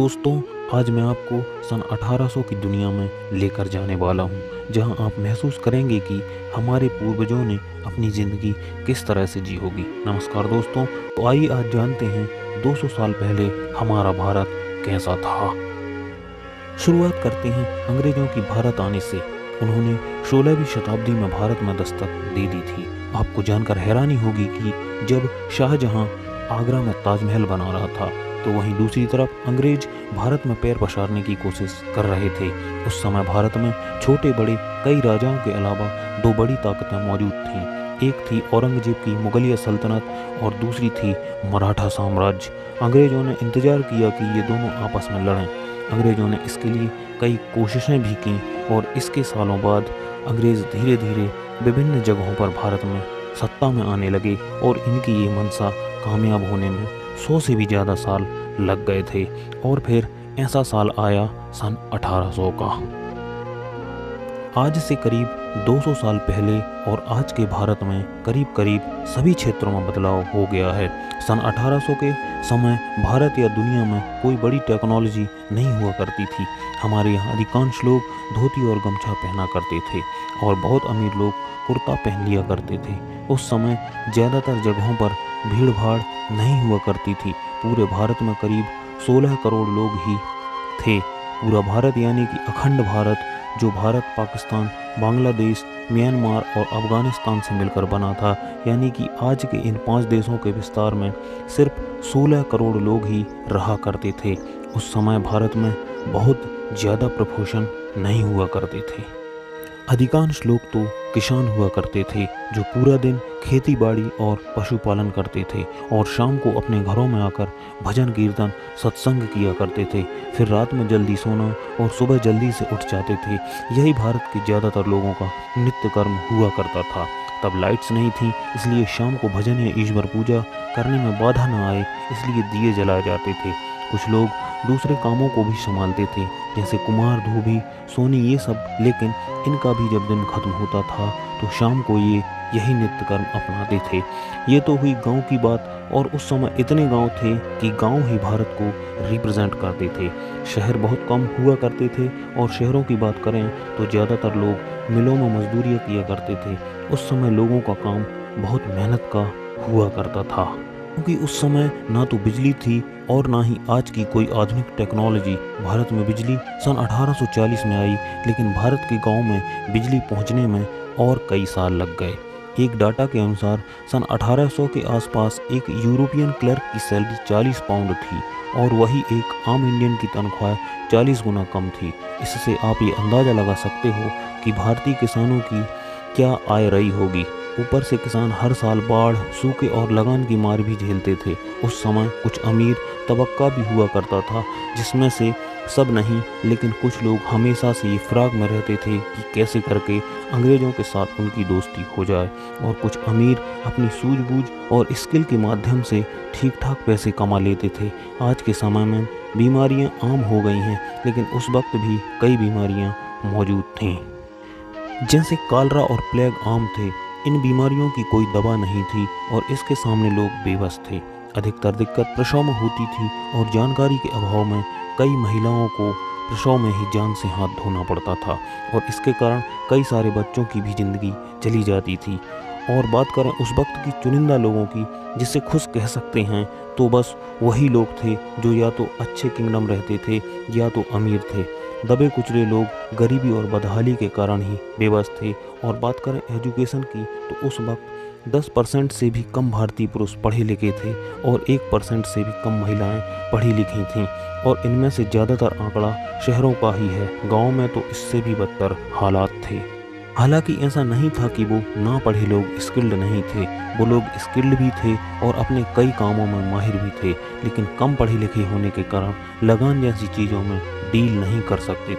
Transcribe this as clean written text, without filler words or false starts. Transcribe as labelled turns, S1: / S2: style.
S1: दोस्तों, आज मैं आपको सन 1800 की दुनिया में लेकर जाने वाला हूँ, जहाँ आप महसूस करेंगे कि हमारे पूर्वजों ने अपनी ज़िंदगी किस तरह से जी होगी। नमस्कार दोस्तों, तो आइए आज जानते हैं 200 साल पहले हमारा भारत कैसा था। शुरुआत करते हैं अंग्रेज़ों की भारत आने से। उन्होंने 16वीं शताब्दी में भारत में दस्तक दे दी थी। आपको जानकर हैरानी होगी कि जब शाहजहां आगरा में ताजमहल बना रहा था, तो वहीं दूसरी तरफ अंग्रेज भारत में पैर पसारने की कोशिश कर रहे थे। उस समय भारत में छोटे बड़े कई राजाओं के अलावा दो बड़ी ताकतें मौजूद थीं। एक थी औरंगजेब की मुगलिया सल्तनत और दूसरी थी मराठा साम्राज्य। अंग्रेजों ने इंतजार किया कि ये दोनों आपस में लड़ें। अंग्रेजों ने इसके लिए कई कोशिशें भी की और इसके सालों बाद अंग्रेज धीरे धीरे विभिन्न जगहों पर भारत में सत्ता में आने लगे और इनकी ये मंशा कामयाब होने में 100 से भी ज़्यादा साल लग गए थे। और फिर ऐसा साल आया सन 1800 का। आज से करीब 200 साल पहले और आज के भारत में करीब करीब सभी क्षेत्रों में बदलाव हो गया है। सन 1800 के समय भारत या दुनिया में कोई बड़ी टेक्नोलॉजी नहीं हुआ करती थी। हमारे यहाँ अधिकांश लोग धोती और गमछा पहना करते थे और बहुत अमीर लोग कुर्ता पहन लिया करते थे। उस समय ज़्यादातर जगहों पर भीड़ भाड़ नहीं हुआ करती थी। पूरे भारत में करीब 16 करोड़ लोग ही थे। पूरा भारत यानी कि अखंड भारत, जो भारत, पाकिस्तान, बांग्लादेश, म्यांमार और अफगानिस्तान से मिलकर बना था, यानी कि आज के इन 5 देशों के विस्तार में सिर्फ 16 करोड़ लोग ही रहा करते थे। उस समय भारत में बहुत ज़्यादा प्रपोर्शन नहीं हुआ करते थे। अधिकांश लोग तो किसान हुआ करते थे, जो पूरा दिन खेती बाड़ी और पशुपालन करते थे और शाम को अपने घरों में आकर भजन कीर्तन सत्संग किया करते थे। फिर रात में जल्दी सोना और सुबह जल्दी से उठ जाते थे। यही भारत के ज़्यादातर लोगों का नित्य कर्म हुआ करता था। तब लाइट्स नहीं थी, इसलिए शाम को भजन या ईश्वर पूजा करने में बाधा न आए, इसलिए दिए जलाए जाते थे। कुछ लोग दूसरे कामों को भी संभालते थे, जैसे कुम्हार, धोबी, सोनी, ये सब। लेकिन इनका भी जब दिन खत्म होता था तो शाम को ये यही नित्य कर्म अपनाते थे। ये तो हुई गांव की बात, और उस समय इतने गांव थे कि गांव ही भारत को रिप्रेजेंट करते थे। शहर बहुत कम हुआ करते थे, और शहरों की बात करें तो ज़्यादातर लोग मिलों में मजदूरियाँ किया करते थे। उस समय लोगों का काम बहुत मेहनत का हुआ करता था, क्योंकि उस समय ना तो बिजली थी और ना ही आज की कोई आधुनिक टेक्नोलॉजी। भारत में बिजली सन 1840 में आई, लेकिन भारत के गांव में बिजली पहुंचने में और कई साल लग गए। एक डाटा के अनुसार सन 1800 के आसपास एक यूरोपियन क्लर्क की सैलरी 40 पाउंड थी, और वही एक आम इंडियन की तनख्वाह 40 गुना कम थी। इससे आप ये अंदाज़ा लगा सकते हो कि भारतीय किसानों की क्या आय रही होगी। ऊपर से किसान हर साल बाढ़, सूखे और लगान की मार भी झेलते थे। उस समय कुछ अमीर तबक्का भी हुआ करता था, जिसमें से सब नहीं, लेकिन कुछ लोग हमेशा से ये फिराक में रहते थे कि कैसे करके अंग्रेज़ों के साथ उनकी दोस्ती हो जाए। और कुछ अमीर अपनी सूझबूझ और स्किल के माध्यम से ठीक ठाक पैसे कमा लेते थे। आज के समय में बीमारियां आम हो गई हैं, लेकिन उस वक्त भी कई बीमारियां मौजूद थीं। जैसे कॉलरा और प्लेग आम थे। इन बीमारियों की कोई दवा नहीं थी और इसके सामने लोग बेबस थे। अधिकतर दिक्कत प्रसव में होती थी, और जानकारी के अभाव में कई महिलाओं को प्रसव में ही जान से हाथ धोना पड़ता था, और इसके कारण कई सारे बच्चों की भी ज़िंदगी चली जाती थी। और बात करें उस वक्त की चुनिंदा लोगों की, जिसे खुश कह सकते हैं, तो बस वही लोग थे जो या तो अच्छे किंगडम रहते थे या तो अमीर थे। दबे कुचले लोग गरीबी और बदहाली के कारण ही बेबस थे। और बात करें एजुकेशन की, तो उस वक्त 10% से भी कम भारतीय पुरुष पढ़े लिखे थे और 1% से भी कम महिलाएं पढ़ी लिखी थीं। और इनमें से ज़्यादातर आंकड़ा शहरों का ही है। गांव में तो इससे भी बदतर हालात थे। हालांकि ऐसा नहीं था कि वो ना पढ़े लोग स्किल्ड नहीं थे, वो लोग स्किल्ड भी थे और अपने कई कामों में माहिर भी थे, लेकिन कम पढ़े लिखे होने के कारण लगान जैसी चीज़ों में डील नहीं कर सकते थे।